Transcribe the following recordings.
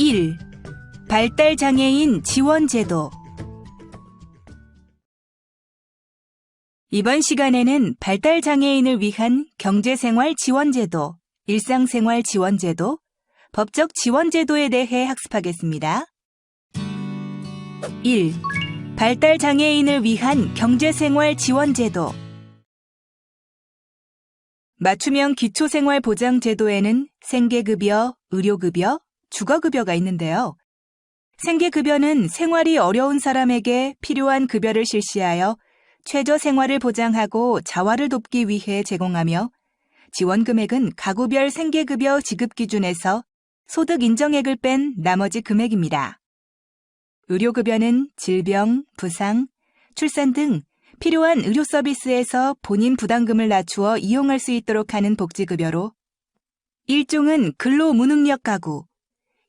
1. 발달장애인 지원제도. 이번 시간에는 발달장애인을 위한 경제생활 지원제도, 일상생활 지원제도, 법적 지원제도에 대해 학습하겠습니다. 1. 발달장애인을 위한 경제생활 지원제도. 맞춤형 기초생활보장제도에는 생계급여, 의료급여, 주거급여가 있는데요. 생계급여는 생활이 어려운 사람에게 필요한 급여를 실시하여 최저생활을 보장하고 자활을 돕기 위해 제공하며, 지원금액은 가구별 생계급여 지급 기준에서 소득 인정액을 뺀 나머지 금액입니다. 의료급여는 질병, 부상, 출산 등 필요한 의료 서비스에서 본인 부담금을 낮추어 이용할 수 있도록 하는 복지급여로, 일종은 근로무능력 가구,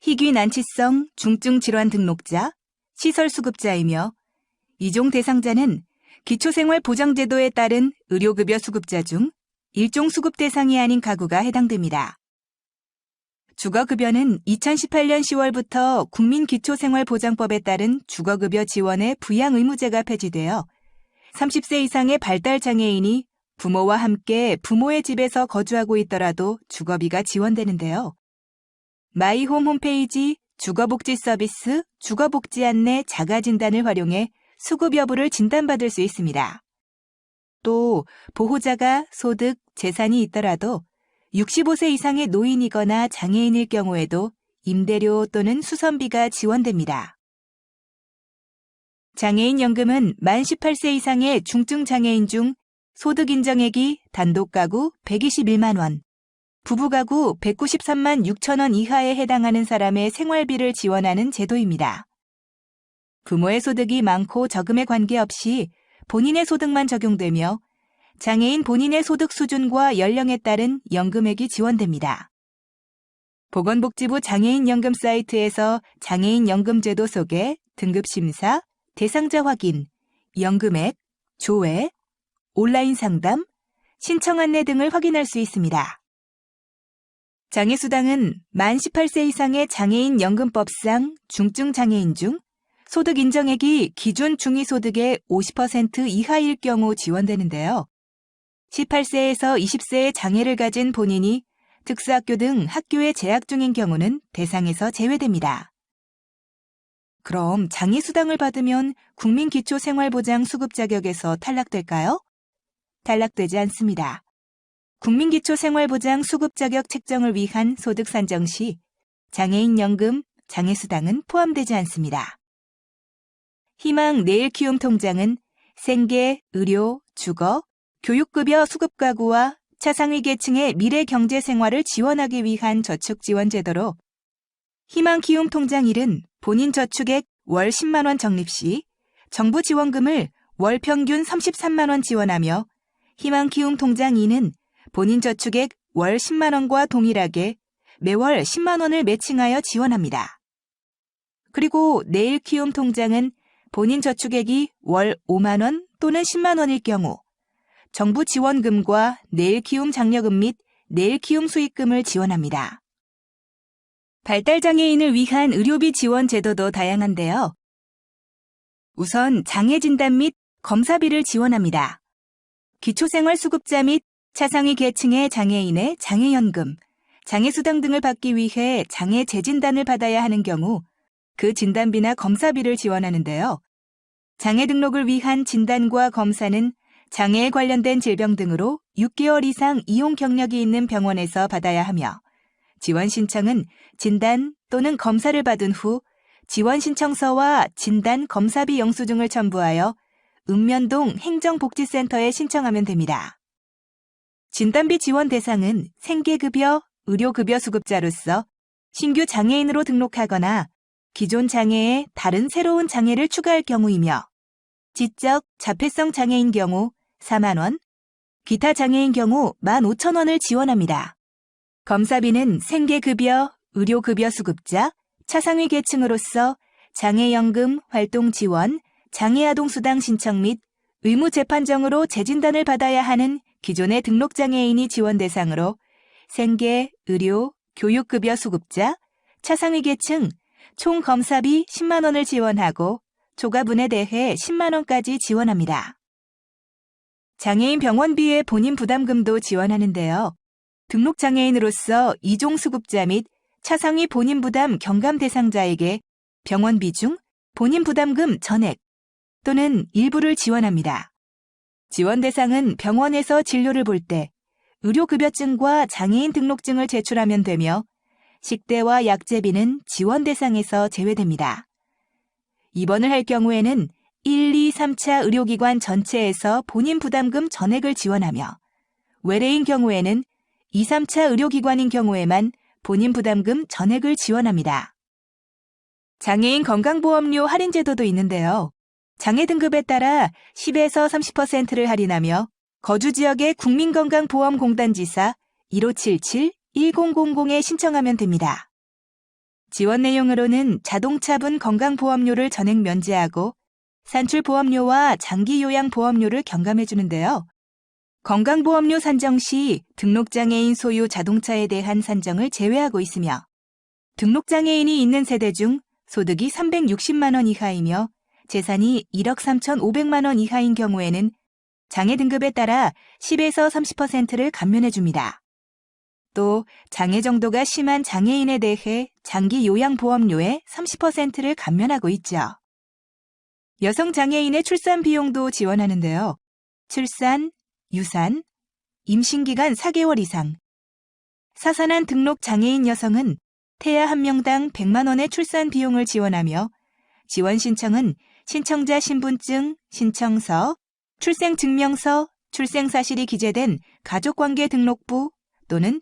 희귀난치성 중증질환 등록자, 시설수급자이며, 이종 대상자는 기초생활보장제도에 따른 의료급여 수급자 중 일종 수급 대상이 아닌 가구가 해당됩니다. 주거급여는 2018년 10월부터 국민기초생활보장법에 따른 주거급여 지원의 부양의무제가 폐지되어 30세 이상의 발달장애인이 부모와 함께 부모의 집에서 거주하고 있더라도 주거비가 지원되는데요. 마이홈 홈페이지 주거복지 서비스 주거복지 안내 자가진단을 활용해 수급 여부를 진단받을 수 있습니다. 또 보호자가 소득, 재산이 있더라도 65세 이상의 노인이거나 장애인일 경우에도 임대료 또는 수선비가 지원됩니다. 장애인연금은 만 18세 이상의 중증장애인 중 소득 인정액이 단독 가구 121만 원, 부부 가구 193만 6천 원 이하에 해당하는 사람의 생활비를 지원하는 제도입니다. 부모의 소득이 많고 적음에 관계없이 본인의 소득만 적용되며, 장애인 본인의 소득 수준과 연령에 따른 연금액이 지원됩니다. 보건복지부 장애인연금 사이트에서 장애인연금제도 소개, 등급심사, 대상자 확인, 연금액, 조회, 온라인 상담, 신청 안내 등을 확인할 수 있습니다. 장애수당은 만 18세 이상의 장애인연금법상 중증장애인 중 소득 인정액이 기준 중위소득의 50% 이하일 경우 지원되는데요. 18세에서 20세의 장애를 가진 본인이 특수학교 등 학교에 재학 중인 경우는 대상에서 제외됩니다. 그럼 장애수당을 받으면 국민기초생활보장 수급 자격에서 탈락될까요? 탈락되지 않습니다. 국민기초생활보장 수급 자격 책정을 위한 소득 산정 시 장애인연금, 장애수당은 포함되지 않습니다. 희망 내일키움 통장은 생계, 의료, 주거, 교육급여 수급가구와 차상위 계층의 미래 경제 생활을 지원하기 위한 저축지원 제도로, 희망키움 통장 1은 본인 저축액 월 10만 원 적립 시 정부 지원금을 월 평균 33만 원 지원하며, 희망키움 통장 2는 본인 저축액 월 10만 원과 동일하게 매월 10만 원을 매칭하여 지원합니다. 그리고 내일키움 통장은 본인 저축액이 월 5만 원 또는 10만 원일 경우 정부 지원금과 내일키움 장려금 및 내일키움 수익금을 지원합니다. 발달장애인을 위한 의료비 지원 제도도 다양한데요. 우선 장애진단 및 검사비를 지원합니다. 기초생활수급자 및 차상위 계층의 장애인의 장애연금, 장애수당 등을 받기 위해 장애 재진단을 받아야 하는 경우 그 진단비나 검사비를 지원하는데요. 장애 등록을 위한 진단과 검사는 장애에 관련된 질병 등으로 6개월 이상 이용 경력이 있는 병원에서 받아야 하며, 지원 신청은 진단 또는 검사를 받은 후 지원 신청서와 진단 검사비 영수증을 첨부하여 읍면동 행정복지센터에 신청하면 됩니다. 진단비 지원 대상은 생계급여, 의료급여 수급자로서 신규 장애인으로 등록하거나 기존 장애에 다른 새로운 장애를 추가할 경우이며, 지적, 자폐성 장애인 경우 4만 원, 기타 장애인 경우 15,000원을 지원합니다. 검사비는 생계급여, 의료급여 수급자, 차상위 계층으로서 장애연금, 활동지원, 장애아동수당 신청 및 의무재판정으로 재진단을 받아야 하는 기존의 등록장애인이 지원 대상으로 생계, 의료, 교육급여 수급자, 차상위 계층, 총 검사비 10만 원을 지원하고 초과분에 대해 10만 원까지 지원합니다. 장애인 병원비의 본인 부담금도 지원하는데요. 등록장애인으로서 이종수급자 및 차상위 본인 부담 경감 대상자에게 병원비 중 본인 부담금 전액 또는 일부를 지원합니다. 지원 대상은 병원에서 진료를 볼 때 의료급여증과 장애인 등록증을 제출하면 되며 식대와 약제비는 지원 대상에서 제외됩니다. 입원을 할 경우에는 1, 2, 3차 의료기관 전체에서 본인 부담금 전액을 지원하며 외래인 경우에는 2, 3차 의료기관인 경우에만 본인 부담금 전액을 지원합니다. 장애인 건강보험료 할인 제도도 있는데요. 장애 등급에 따라 10에서 30%를 할인하며 거주지역의 국민건강보험공단지사 1577-1000에 신청하면 됩니다. 지원 내용으로는 자동차분 건강보험료를 전액 면제하고 산출보험료와 장기요양보험료를 경감해 주는데요. 건강보험료 산정 시 등록장애인 소유 자동차에 대한 산정을 제외하고 있으며 등록장애인이 있는 세대 중 소득이 360만 원 이하이며 재산이 1억 3,500만 원 이하인 경우에는 장애 등급에 따라 10에서 30%를 감면해 줍니다. 또 장애 정도가 심한 장애인에 대해 장기요양보험료의 30%를 감면하고 있죠. 여성 장애인의 출산 비용도 지원하는데요. 출산, 유산, 임신기간 4개월 이상, 사산한 등록 장애인 여성은 태아 1명당 100만 원의 출산 비용을 지원하며 지원 신청은 신청자 신분증, 신청서, 출생증명서, 출생사실이 기재된 가족관계 등록부 또는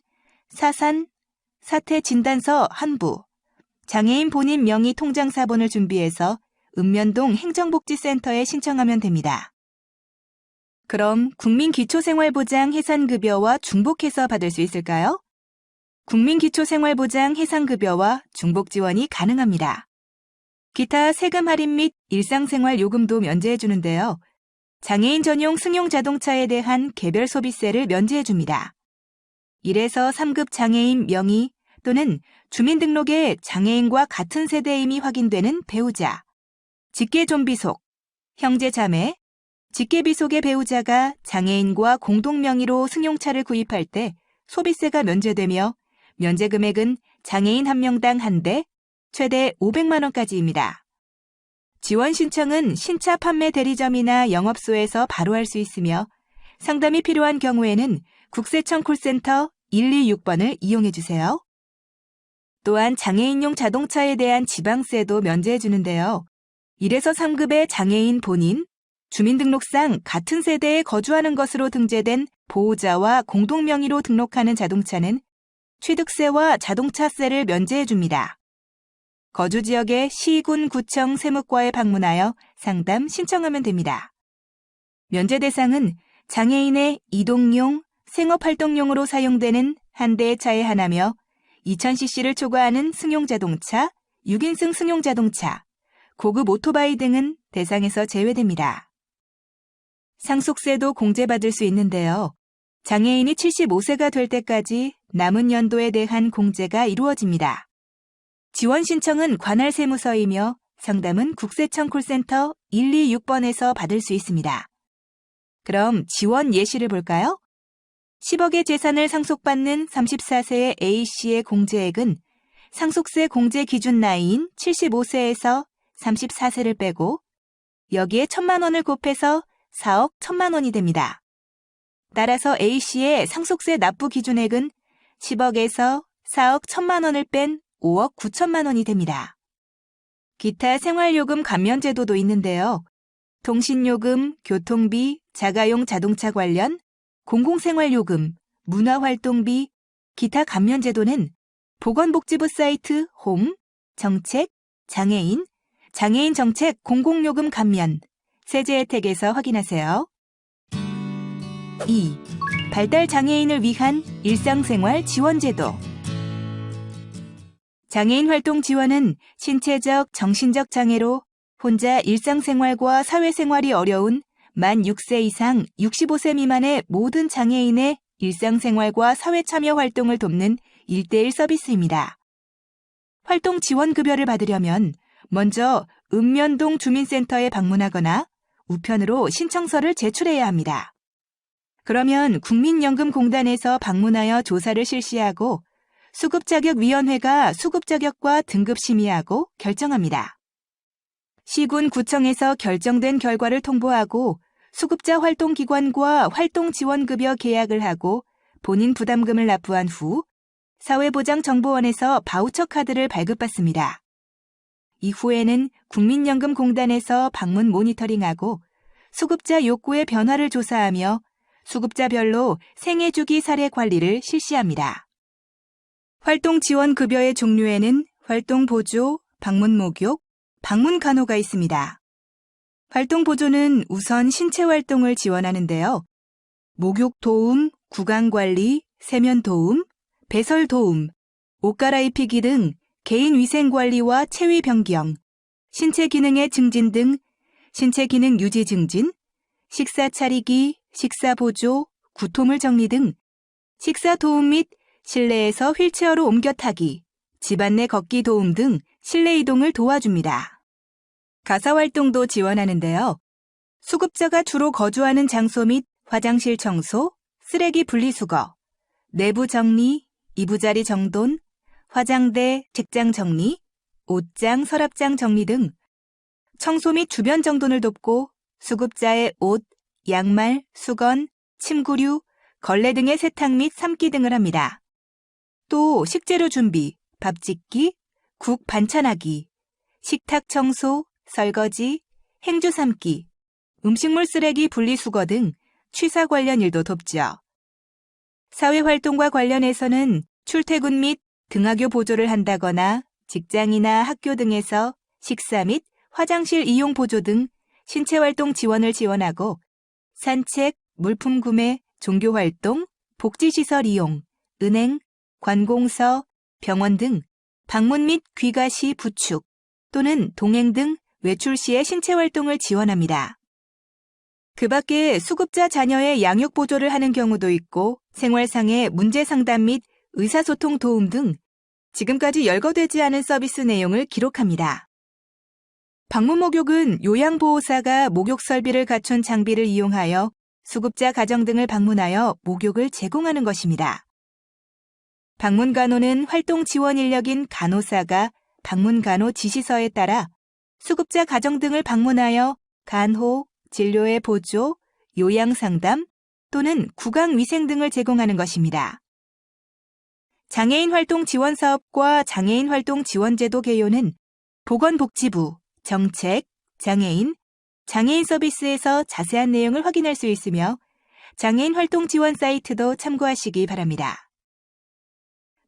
사산, 사태진단서 한 부, 장애인 본인 명의 통장사본을 준비해서 읍면동 행정복지센터에 신청하면 됩니다. 그럼 국민기초생활보장 해상급여와 중복해서 받을 수 있을까요? 국민기초생활보장 해상급여와 중복 지원이 가능합니다. 기타 세금 할인 및 일상생활 요금도 면제해 주는데요. 장애인 전용 승용 자동차에 대한 개별 소비세를 면제해 줍니다. 1에서 3급 장애인 명의 또는 주민등록에 장애인과 같은 세대임이 확인되는 배우자, 직계존비속, 형제자매, 직계비속의 배우자가 장애인과 공동명의로 승용차를 구입할 때 소비세가 면제되며 면제 금액은 장애인 1명당 1대, 최대 500만 원까지입니다. 지원 신청은 신차 판매 대리점이나 영업소에서 바로 할 수 있으며 상담이 필요한 경우에는 국세청 콜센터 126번을 이용해 주세요. 또한 장애인용 자동차에 대한 지방세도 면제해 주는데요. 1에서 3급의 장애인 본인, 주민등록상 같은 세대에 거주하는 것으로 등재된 보호자와 공동명의로 등록하는 자동차는 취득세와 자동차세를 면제해 줍니다. 거주지역의 시, 군, 구청, 세무과에 방문하여 상담 신청하면 됩니다. 면제 대상은 장애인의 이동용, 생업활동용으로 사용되는 한 대의 차에 하나며 2000cc를 초과하는 승용자동차, 6인승 승용자동차, 고급 오토바이 등은 대상에서 제외됩니다. 상속세도 공제받을 수 있는데요. 장애인이 75세가 될 때까지 남은 연도에 대한 공제가 이루어집니다. 지원 신청은 관할 세무서이며 상담은 국세청 콜센터 126번에서 받을 수 있습니다. 그럼 지원 예시를 볼까요? 10억의 재산을 상속받는 34세의 A씨의 공제액은 상속세 공제 기준 나이인 75세에서 34세를 빼고 여기에 1,000만 원을 곱해서 4억 1,000만 원이 됩니다. 따라서 A씨의 상속세 납부 기준액은 10억에서 4억 1,000만 원을 뺀 5억 9천만 원이 됩니다. 기타 생활요금 감면 제도도 있는데요. 통신요금, 교통비, 자가용 자동차 관련, 공공생활요금, 문화활동비, 기타 감면 제도는 보건복지부 사이트 홈, 정책, 장애인, 장애인 정책 공공요금 감면, 세제 혜택에서 확인하세요. 2. 발달 장애인을 위한 일상생활 지원제도. 장애인 활동 지원은 신체적, 정신적 장애로 혼자 일상생활과 사회생활이 어려운 만 6세 이상 65세 미만의 모든 장애인의 일상생활과 사회참여 활동을 돕는 1:1 서비스입니다. 활동 지원급여를 받으려면 먼저 읍면동 주민센터에 방문하거나 우편으로 신청서를 제출해야 합니다. 그러면 국민연금공단에서 방문하여 조사를 실시하고 수급자격위원회가 수급자격과 등급 심의하고 결정합니다. 시군 구청에서 결정된 결과를 통보하고 수급자 활동기관과 활동지원급여 계약을 하고 본인 부담금을 납부한 후 사회보장정보원에서 바우처 카드를 발급받습니다. 이후에는 국민연금공단에서 방문 모니터링하고 수급자 욕구의 변화를 조사하며 수급자별로 생애주기 사례 관리를 실시합니다. 활동지원급여의 종류에는 활동보조, 방문목욕, 방문간호가 있습니다. 활동보조는 우선 신체활동을 지원하는데요. 목욕도움, 구강관리, 세면도움, 배설도움, 옷 갈아입히기 등 개인위생관리와 체위 변경, 신체 기능의 증진 등 신체 기능 유지 증진, 식사 차리기, 식사 보조, 구토물 정리 등 식사 도움 및 실내에서 휠체어로 옮겨 타기, 집안 내 걷기 도움 등 실내 이동을 도와줍니다. 가사활동도 지원하는데요. 수급자가 주로 거주하는 장소 및 화장실 청소, 쓰레기 분리수거, 내부 정리, 이부자리 정돈, 화장대, 책장 정리, 옷장, 서랍장 정리 등 청소 및 주변 정돈을 돕고 수급자의 옷, 양말, 수건, 침구류, 걸레 등의 세탁 및 삶기 등을 합니다. 또 식재료 준비, 밥 짓기, 국 반찬하기, 식탁 청소, 설거지, 행주 삶기, 음식물 쓰레기 분리수거 등 취사 관련 일도 돕죠. 사회활동과 관련해서는 출퇴근 및 등하교 보조를 한다거나 직장이나 학교 등에서 식사 및 화장실 이용 보조 등 신체활동 지원을 지원하고 산책, 물품 구매, 종교활동, 복지시설 이용, 은행, 관공서, 병원 등 방문 및 귀가 시 부축 또는 동행 등 외출 시의 신체활동을 지원합니다. 그 밖에 수급자 자녀의 양육 보조를 하는 경우도 있고 생활상의 문제 상담 및 의사소통 도움 등 지금까지 열거되지 않은 서비스 내용을 기록합니다. 방문 목욕은 요양보호사가 목욕 설비를 갖춘 장비를 이용하여 수급자 가정 등을 방문하여 목욕을 제공하는 것입니다. 방문간호는 활동 지원 인력인 간호사가 방문간호 지시서에 따라 수급자 가정 등을 방문하여 간호, 진료의 보조, 요양상담 또는 구강위생 등을 제공하는 것입니다. 장애인 활동 지원 사업과 장애인 활동 지원제도 개요는 보건복지부, 정책, 장애인, 장애인 서비스에서 자세한 내용을 확인할 수 있으며 장애인 활동 지원 사이트도 참고하시기 바랍니다.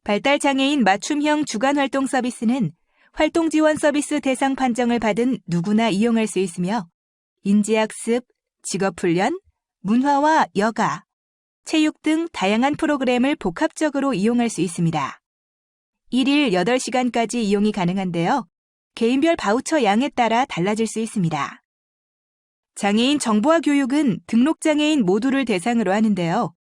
발달장애인 맞춤형 주간활동 서비스는 활동 지원 서비스 대상 판정을 받은 누구나 이용할 수 있으며 인지학습, 직업훈련, 문화와 여가, 체육 등 다양한 프로그램을 복합적으로 이용할 수 있습니다. 1일 8시간까지 이용이 가능한데요. 개인별 바우처 양에 따라 달라질 수 있습니다. 장애인 정보화 교육은 등록장애인 모두를 대상으로 하는데요.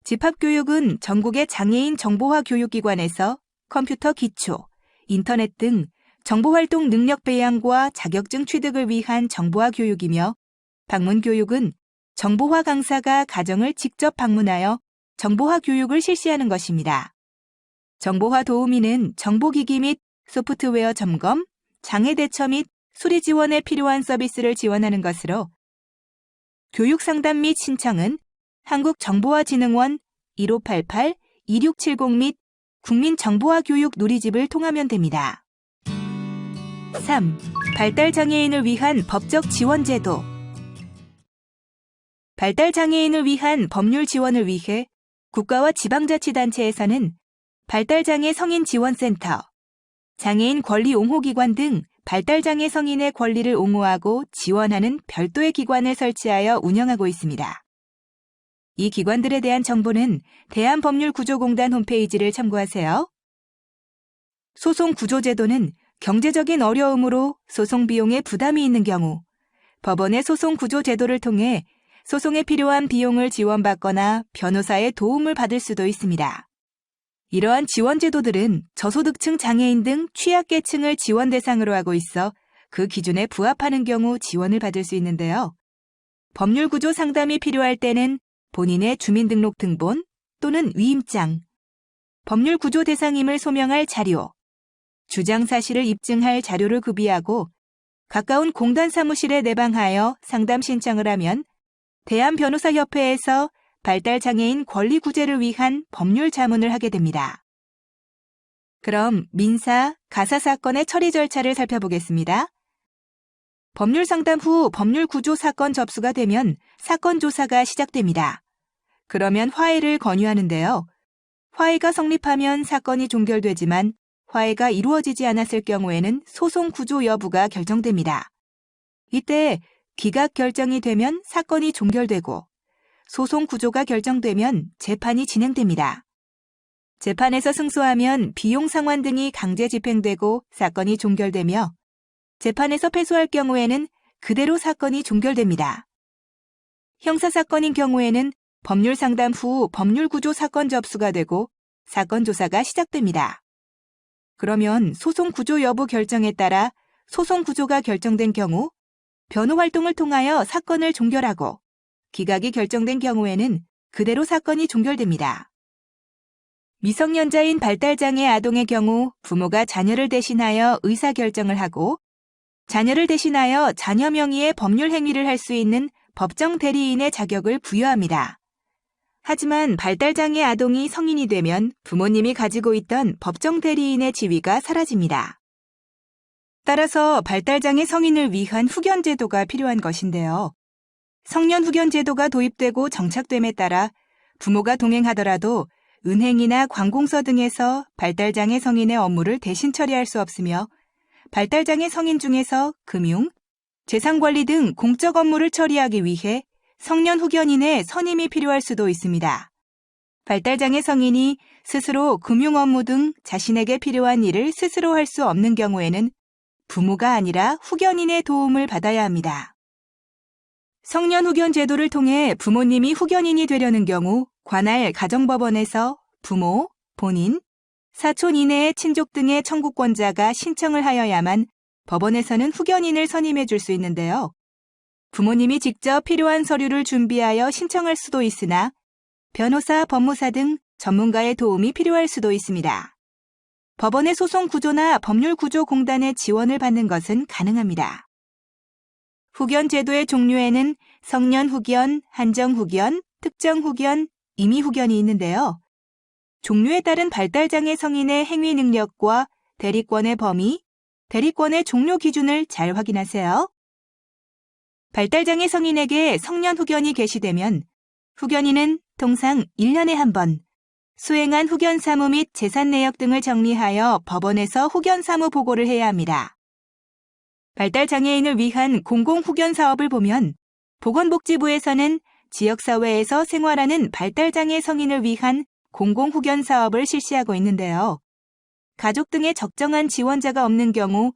집합교육은 전국의 장애인 정보화 교육기관에서 컴퓨터 기초, 인터넷 등 정보활동 능력 배양과 자격증 취득을 위한 정보화 교육이며 방문교육은 정보화 강사가 가정을 직접 방문하여 정보화 교육을 실시하는 것입니다. 정보화 도우미는 정보기기 및 소프트웨어 점검, 장애 대처 및 수리 지원에 필요한 서비스를 지원하는 것으로 교육상담 및 신청은 한국정보화진흥원 1588-2670 및 국민정보화교육 누리집을 통하면 됩니다. 3. 발달장애인을 위한 법적 지원제도. 발달장애인을 위한 법률 지원을 위해 국가와 지방자치단체에서는 발달장애 성인지원센터, 장애인 권리 옹호기관 등 발달장애 성인의 권리를 옹호하고 지원하는 별도의 기관을 설치하여 운영하고 있습니다. 이 기관들에 대한 정보는 대한법률구조공단 홈페이지를 참고하세요. 소송구조제도는 경제적인 어려움으로 소송 비용에 부담이 있는 경우 법원의 소송구조제도를 통해 소송에 필요한 비용을 지원받거나 변호사의 도움을 받을 수도 있습니다. 이러한 지원 제도들은 저소득층 장애인 등 취약계층을 지원 대상으로 하고 있어 그 기준에 부합하는 경우 지원을 받을 수 있는데요. 법률 구조 상담이 필요할 때는 본인의 주민등록등본 또는 위임장, 법률 구조 대상임을 소명할 자료, 주장 사실을 입증할 자료를 구비하고 가까운 공단 사무실에 내방하여 상담 신청을 하면 대한변호사협회에서 발달장애인 권리 구제를 위한 법률 자문을 하게 됩니다. 그럼 민사, 가사 사건의 처리 절차를 살펴보겠습니다. 법률 상담 후 법률 구조 사건 접수가 되면 사건 조사가 시작됩니다. 그러면 화해를 권유하는데요. 화해가 성립하면 사건이 종결되지만 화해가 이루어지지 않았을 경우에는 소송 구조 여부가 결정됩니다. 이때 기각 결정이 되면 사건이 종결되고 소송 구조가 결정되면 재판이 진행됩니다. 재판에서 승소하면 비용 상환 등이 강제 집행되고 사건이 종결되며 재판에서 패소할 경우에는 그대로 사건이 종결됩니다. 형사사건인 경우에는 법률 상담 후 법률 구조 사건 접수가 되고 사건 조사가 시작됩니다. 그러면 소송 구조 여부 결정에 따라 소송 구조가 결정된 경우 변호 활동을 통하여 사건을 종결하고 기각이 결정된 경우에는 그대로 사건이 종결됩니다. 미성년자인 발달장애 아동의 경우 부모가 자녀를 대신하여 의사결정을 하고 자녀를 대신하여 자녀 명의의 법률 행위를 할 수 있는 법정 대리인의 자격을 부여합니다. 하지만 발달장애 아동이 성인이 되면 부모님이 가지고 있던 법정 대리인의 지위가 사라집니다. 따라서 발달장애 성인을 위한 후견 제도가 필요한 것인데요. 성년 후견 제도가 도입되고 정착됨에 따라 부모가 동행하더라도 은행이나 관공서 등에서 발달장애 성인의 업무를 대신 처리할 수 없으며 발달장애 성인 중에서 금융, 재산관리 등 공적 업무를 처리하기 위해 성년 후견인의 선임이 필요할 수도 있습니다. 발달장애 성인이 스스로 금융 업무 등 자신에게 필요한 일을 스스로 할 수 없는 경우에는 부모가 아니라 후견인의 도움을 받아야 합니다. 성년 후견 제도를 통해 부모님이 후견인이 되려는 경우 관할 가정법원에서 부모, 본인, 사촌 이내의 친족 등의 청구권자가 신청을 하여야만 법원에서는 후견인을 선임해 줄 수 있는데요. 부모님이 직접 필요한 서류를 준비하여 신청할 수도 있으나 변호사, 법무사 등 전문가의 도움이 필요할 수도 있습니다. 법원의 소송 구조나 법률 구조 공단의 지원을 받는 것은 가능합니다. 후견 제도의 종류에는 성년 후견, 한정 후견, 특정 후견, 임의 후견이 있는데요. 종류에 따른 발달장애 성인의 행위 능력과 대리권의 범위, 대리권의 종료 기준을 잘 확인하세요. 발달장애 성인에게 성년 후견이 개시되면 후견인은 통상 1년에 한 번 수행한 후견 사무 및 재산 내역 등을 정리하여 법원에서 후견 사무 보고를 해야 합니다. 발달장애인을 위한 공공후견 사업을 보면 보건복지부에서는 지역사회에서 생활하는 발달장애 성인을 위한 공공후견 사업을 실시하고 있는데요. 가족 등의 적정한 지원자가 없는 경우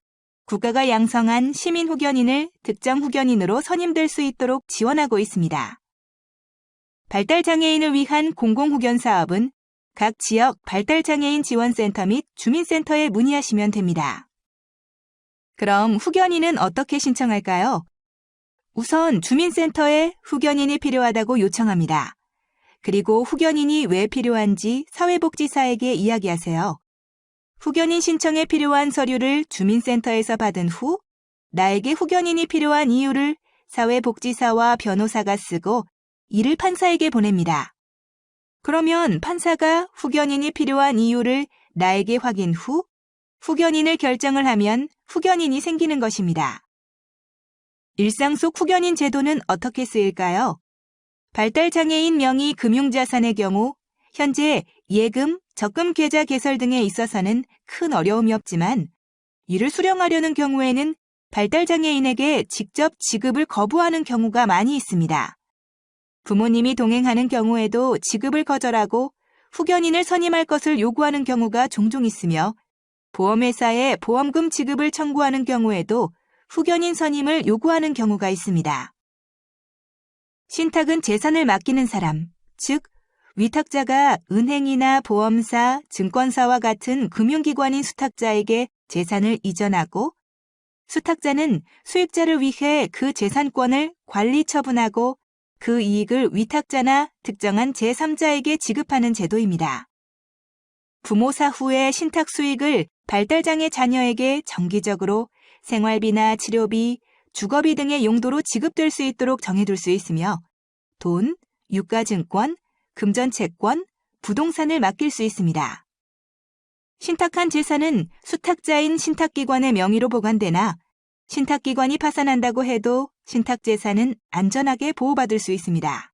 국가가 양성한 시민후견인을 특정 후견인으로 선임될 수 있도록 지원하고 있습니다. 발달장애인을 위한 공공후견 사업은 각 지역 발달장애인 지원센터 및 주민센터에 문의하시면 됩니다. 그럼 후견인은 어떻게 신청할까요? 우선 주민센터에 후견인이 필요하다고 요청합니다. 그리고 후견인이 왜 필요한지 사회복지사에게 이야기하세요. 후견인 신청에 필요한 서류를 주민센터에서 받은 후 나에게 후견인이 필요한 이유를 사회복지사와 변호사가 쓰고 이를 판사에게 보냅니다. 그러면 판사가 후견인이 필요한 이유를 나에게 확인 후 후견인을 결정을 하면 후견인이 생기는 것입니다. 일상 속 후견인 제도는 어떻게 쓰일까요? 발달장애인 명의 금융자산의 경우 현재 예금, 적금 계좌 개설 등에 있어서는 큰 어려움이 없지만 이를 수령하려는 경우에는 발달장애인에게 직접 지급을 거부하는 경우가 많이 있습니다. 부모님이 동행하는 경우에도 지급을 거절하고 후견인을 선임할 것을 요구하는 경우가 종종 있으며 보험회사에 보험금 지급을 청구하는 경우에도 후견인 선임을 요구하는 경우가 있습니다. 신탁은 재산을 맡기는 사람, 즉 위탁자가 은행이나 보험사, 증권사와 같은 금융기관인 수탁자에게 재산을 이전하고 수탁자는 수익자를 위해 그 재산권을 관리 처분하고 그 이익을 위탁자나 특정한 제3자에게 지급하는 제도입니다. 부모 사후의 신탁 수익을 발달장애 자녀에게 정기적으로 생활비나 치료비, 주거비 등의 용도로 지급될 수 있도록 정해둘 수 있으며 돈, 유가증권, 금전채권, 부동산을 맡길 수 있습니다. 신탁한 재산은 수탁자인 신탁기관의 명의로 보관되나 신탁기관이 파산한다고 해도 신탁재산은 안전하게 보호받을 수 있습니다.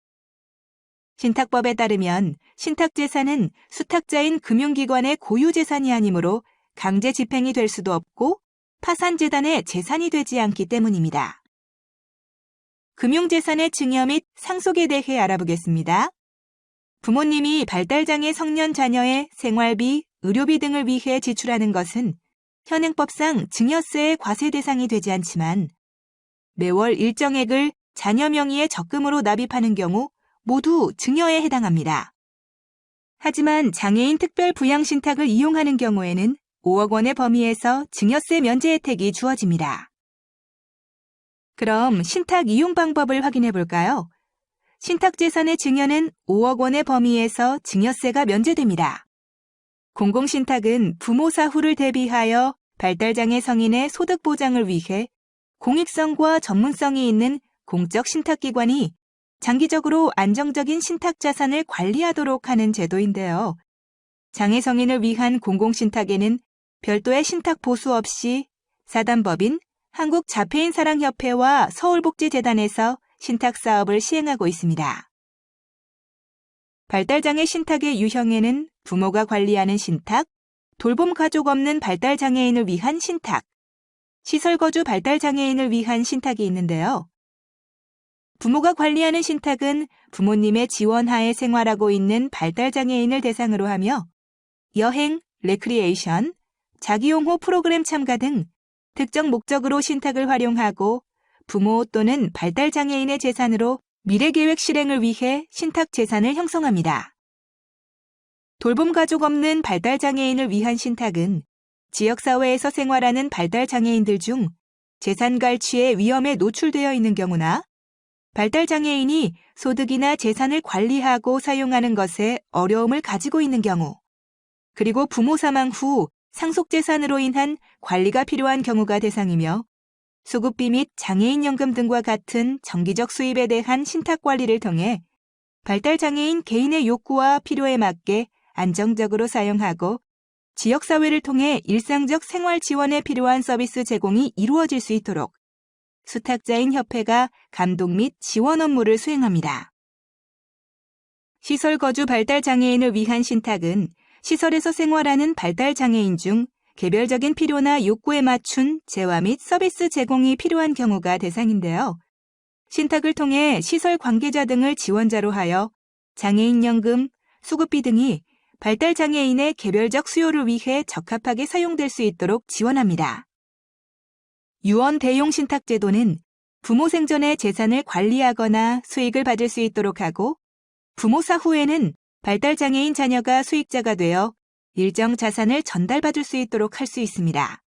신탁법에 따르면 신탁재산은 수탁자인 금융기관의 고유재산이 아니므로 강제 집행이 될 수도 없고 파산재단의 재산이 되지 않기 때문입니다. 금융재산의 증여 및 상속에 대해 알아보겠습니다. 부모님이 발달장애 성년 자녀의 생활비, 의료비 등을 위해 지출하는 것은 현행법상 증여세의 과세 대상이 되지 않지만 매월 일정액을 자녀 명의의 적금으로 납입하는 경우 모두 증여에 해당합니다. 하지만 장애인 특별 부양신탁을 이용하는 경우에는 5억 원의 범위에서 증여세 면제 혜택이 주어집니다. 그럼 신탁 이용 방법을 확인해 볼까요? 신탁재산의 증여는 5억 원의 범위에서 증여세가 면제됩니다. 공공신탁은 부모 사후를 대비하여 발달장애 성인의 소득 보장을 위해 공익성과 전문성이 있는 공적 신탁기관이 장기적으로 안정적인 신탁자산을 관리하도록 하는 제도인데요. 장애 성인을 위한 공공신탁에는 별도의 신탁 보수 없이 사단법인 한국자폐인사랑협회와 서울복지재단에서 신탁 사업을 시행하고 있습니다. 발달장애 신탁의 유형에는 부모가 관리하는 신탁, 돌봄 가족 없는 발달장애인을 위한 신탁, 시설거주 발달장애인을 위한 신탁이 있는데요. 부모가 관리하는 신탁은 부모님의 지원하에 생활하고 있는 발달장애인을 대상으로 하며 여행, 레크리에이션, 자기용호 프로그램 참가 등 특정 목적으로 신탁을 활용하고 부모 또는 발달장애인의 재산으로 미래계획 실행을 위해 신탁 재산을 형성합니다. 돌봄 가족 없는 발달장애인을 위한 신탁은 지역사회에서 생활하는 발달장애인들 중 재산 갈취의 위험에 노출되어 있는 경우나 발달장애인이 소득이나 재산을 관리하고 사용하는 것에 어려움을 가지고 있는 경우, 그리고 부모 사망 후 상속재산으로 인한 관리가 필요한 경우가 대상이며 수급비 및 장애인연금 등과 같은 정기적 수입에 대한 신탁 관리를 통해 발달장애인 개인의 욕구와 필요에 맞게 안정적으로 사용하고 지역사회를 통해 일상적 생활 지원에 필요한 서비스 제공이 이루어질 수 있도록 수탁자인 협회가 감독 및 지원 업무를 수행합니다. 시설거주 발달장애인을 위한 신탁은 시설에서 생활하는 발달장애인 중 개별적인 필요나 욕구에 맞춘 재화 및 서비스 제공이 필요한 경우가 대상인데요. 신탁을 통해 시설 관계자 등을 지원자로 하여 장애인연금, 수급비 등이 발달장애인의 개별적 수요를 위해 적합하게 사용될 수 있도록 지원합니다. 유언 대용 신탁 제도는 부모 생전에 재산을 관리하거나 수익을 받을 수 있도록 하고 부모 사후에는 발달장애인 자녀가 수익자가 되어 일정 자산을 전달받을 수 있도록 할 수 있습니다.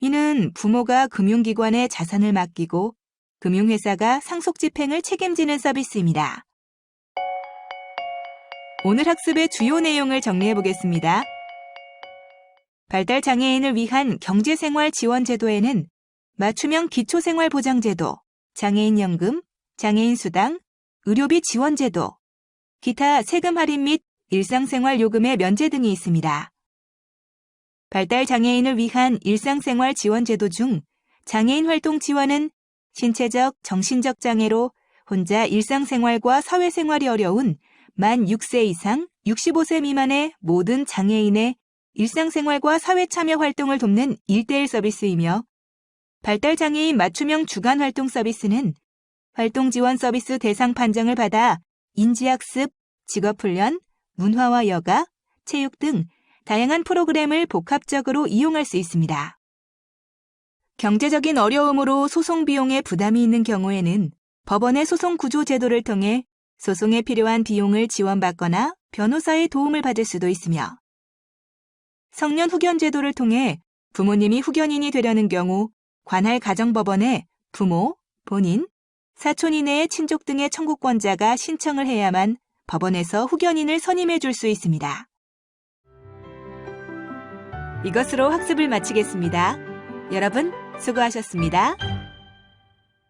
이는 부모가 금융기관에 자산을 맡기고 금융회사가 상속 집행을 책임지는 서비스입니다. 오늘 학습의 주요 내용을 정리해 보겠습니다. 발달장애인을 위한 경제생활 지원 제도에는 맞춤형 기초생활보장제도, 장애인연금, 장애인수당, 의료비 지원제도, 기타 세금 할인 및 일상생활 요금의 면제 등이 있습니다. 발달장애인을 위한 일상생활 지원제도 중 장애인 활동 지원은 신체적, 정신적 장애로 혼자 일상생활과 사회생활이 어려운 만 6세 이상 65세 미만의 모든 장애인의 일상생활과 사회참여 활동을 돕는 1:1 서비스이며 발달장애인 맞춤형 주간활동 서비스는 활동지원 서비스 대상 판정을 받아 인지학습, 직업훈련, 문화와 여가, 체육 등 다양한 프로그램을 복합적으로 이용할 수 있습니다. 경제적인 어려움으로 소송 비용에 부담이 있는 경우에는 법원의 소송 구조 제도를 통해 소송에 필요한 비용을 지원받거나 변호사의 도움을 받을 수도 있으며 성년 후견 제도를 통해 부모님이 후견인이 되려는 경우 관할 가정법원에 부모, 본인, 사촌 이내의 친족 등의 청구권자가 신청을 해야만 법원에서 후견인을 선임해 줄 수 있습니다. 이것으로 학습을 마치겠습니다. 여러분, 수고하셨습니다.